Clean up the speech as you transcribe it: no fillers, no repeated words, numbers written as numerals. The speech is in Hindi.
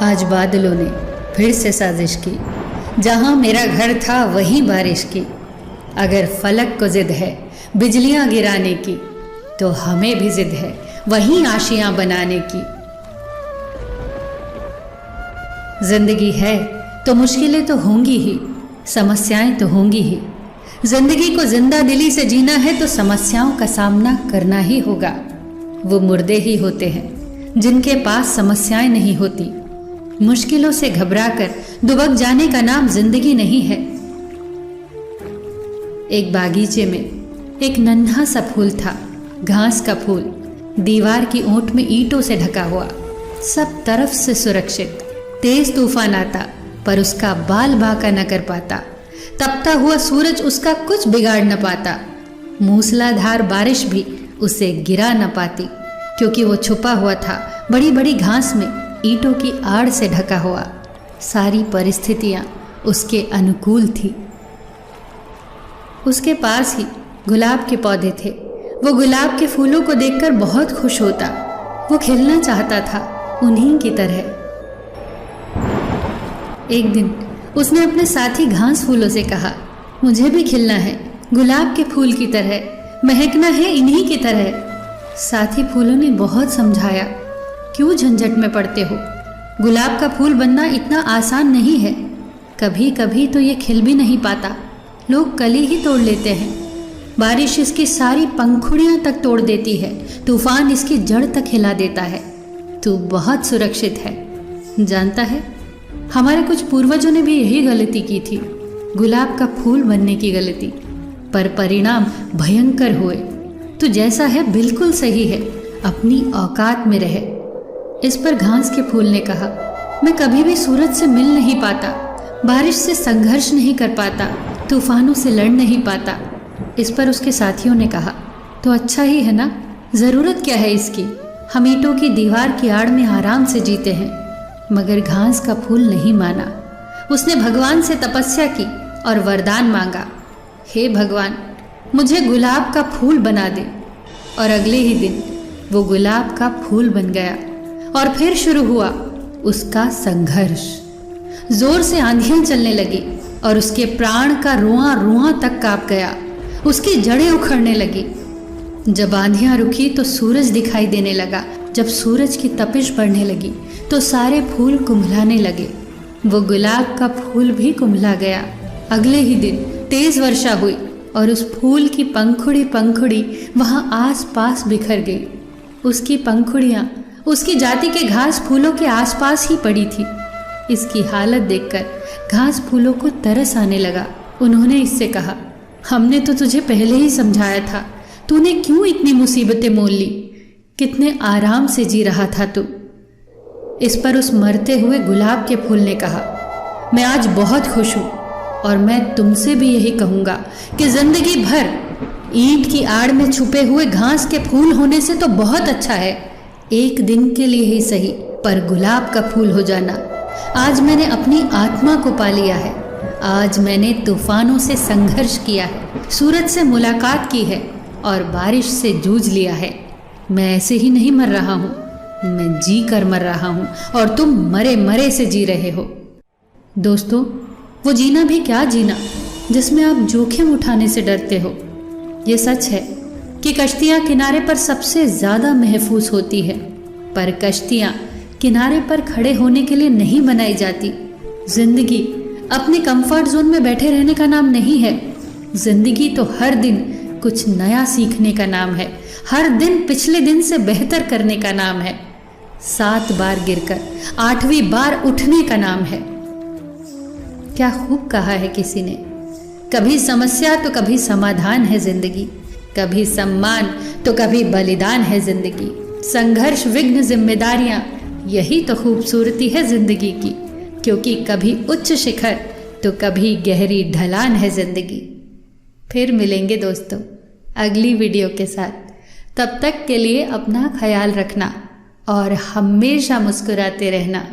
आज बादलों ने फिर से साजिश की, जहाँ मेरा घर था वहीं बारिश की। अगर फलक को जिद है बिजलियाँ गिराने की, तो हमें भी जिद है वहीं आशियाँ बनाने की। जिंदगी है तो मुश्किलें तो होंगी ही, समस्याएं तो होंगी ही। जिंदगी को जिंदा दिली से जीना है तो समस्याओं का सामना करना ही होगा। वो मुर्दे ही होते हैं जिनके पास समस्याएं नहीं होती। मुश्किलों से घबराकर दुबक जाने का नाम जिंदगी नहीं है। एक बागीचे में एक नन्हा सा फूल था, घास का फूल, दीवार की ओट में ईंटों से ढका हुआ, सब तरफ से सुरक्षित। तेज तूफान आता पर उसका बाल बांका न कर पाता, तपता हुआ सूरज उसका कुछ बिगाड़ न पाता, मूसलाधार बारिश भी उसे गिरा न पाती, क्योंकि वो छुपा हुआ था बड़ी बड़ी घास में, ईंटों की आड़ से ढका हुआ। सारी परिस्थितियां उसके अनुकूल थी। उसके पास ही गुलाब के पौधे थे। वो गुलाब के फूलों को देखकर बहुत खुश होता। वो खिलना चाहता था उन्हीं की तरह। एक दिन उसने अपने साथी घास फूलों से कहा, मुझे भी खिलना है गुलाब के फूल की तरह, महकना है इन्हीं की तरह। साथी फूलों ने बहुत समझाया, क्यों झंझट में पड़ते हो, गुलाब का फूल बनना इतना आसान नहीं है। कभी कभी तो ये खिल भी नहीं पाता, लोग कली ही तोड़ लेते हैं। बारिश इसकी सारी पंखुड़ियां तक तोड़ देती है, तूफान इसकी जड़ तक हिला देता है। तू बहुत सुरक्षित है। जानता है, हमारे कुछ पूर्वजों ने भी यही गलती की थी, गुलाब का फूल बनने की गलती, पर परिणाम भयंकर हुए। तू जैसा है बिल्कुल सही है, अपनी औकात में रहे। इस पर घास के फूल ने कहा, मैं कभी भी सूरज से मिल नहीं पाता, बारिश से संघर्ष नहीं कर पाता, तूफानों से लड़ नहीं पाता। इस पर उसके साथियों ने कहा, तो अच्छा ही है ना, ज़रूरत क्या है इसकी, हम ईंटों की दीवार की आड़ में आराम से जीते हैं। मगर घास का फूल नहीं माना। उसने भगवान से तपस्या की और वरदान मांगा, हे भगवान, मुझे गुलाब का फूल बना दे। और अगले ही दिन वो गुलाब का फूल बन गया। और फिर शुरू हुआ उसका संघर्ष। जोर से आंधियां चलने लगी और उसके प्राण का रुआं रुआं तक कांप गया। उसकी जड़ें उखड़ने लगी। जब आंधियां रुकी तो सूरज दिखाई देने लगा। जब सूरज की तपिश बढ़ने लगी तो सारे फूल कुम्हलाने लगे। वो गुलाब का फूल भी कुम्हला गया। अगले ही दिन तेज वर्षा हुई और उस फूल की पंखुड़ी वहां आस पास बिखर गई। उसकी पंखुड़ियां उसकी जाति के घास फूलों के आसपास ही पड़ी थी। इसकी हालत देखकर घास फूलों को तरस आने लगा। उन्होंने इससे कहा, हमने तो तुझे पहले ही समझाया था, तूने क्यों इतनी मुसीबतें मोल ली, कितने आराम से जी रहा था तू। इस पर उस मरते हुए गुलाब के फूल ने कहा, मैं आज बहुत खुश हूँ और मैं तुमसे भी यही कहूँगा कि जिंदगी भर ईंट की आड़ में छुपे हुए घास के फूल होने से तो बहुत अच्छा है, एक दिन के लिए ही सही, पर गुलाब का फूल हो जाना। आज मैंने अपनी आत्मा को पा लिया है। आज मैंने तूफानों से संघर्ष किया है, सूरज से मुलाकात की है और बारिश से जूझ लिया है। मैं ऐसे ही नहीं मर रहा हूँ, मैं जी कर मर रहा हूँ और तुम मरे मरे से जी रहे हो। दोस्तों, वो जीना भी क्या जीना जिसमें आप जोखिम उठाने से डरते हो। ये सच है कि कश्तियाँ किनारे पर सबसे ज़्यादा महफूज होती है, पर कश्तियाँ किनारे पर खड़े होने के लिए नहीं बनाई जाती। जिंदगी अपने कंफर्ट जोन में बैठे रहने का नाम नहीं है। जिंदगी तो हर दिन कुछ नया सीखने का नाम है, हर दिन पिछले दिन से बेहतर करने का नाम है, 7 बार गिरकर 8वीं बार उठने का नाम है। क्या खूब कहा है किसी ने, कभी समस्या तो कभी समाधान है जिंदगी, कभी सम्मान तो कभी बलिदान है जिंदगी, संघर्ष विघ्न जिम्मेदारियां, यही तो खूबसूरती है जिंदगी की, क्योंकि कभी उच्च शिखर तो कभी गहरी ढलान है जिंदगी। फिर मिलेंगे दोस्तों अगली वीडियो के साथ। तब तक के लिए अपना ख्याल रखना और हमेशा मुस्कुराते रहना।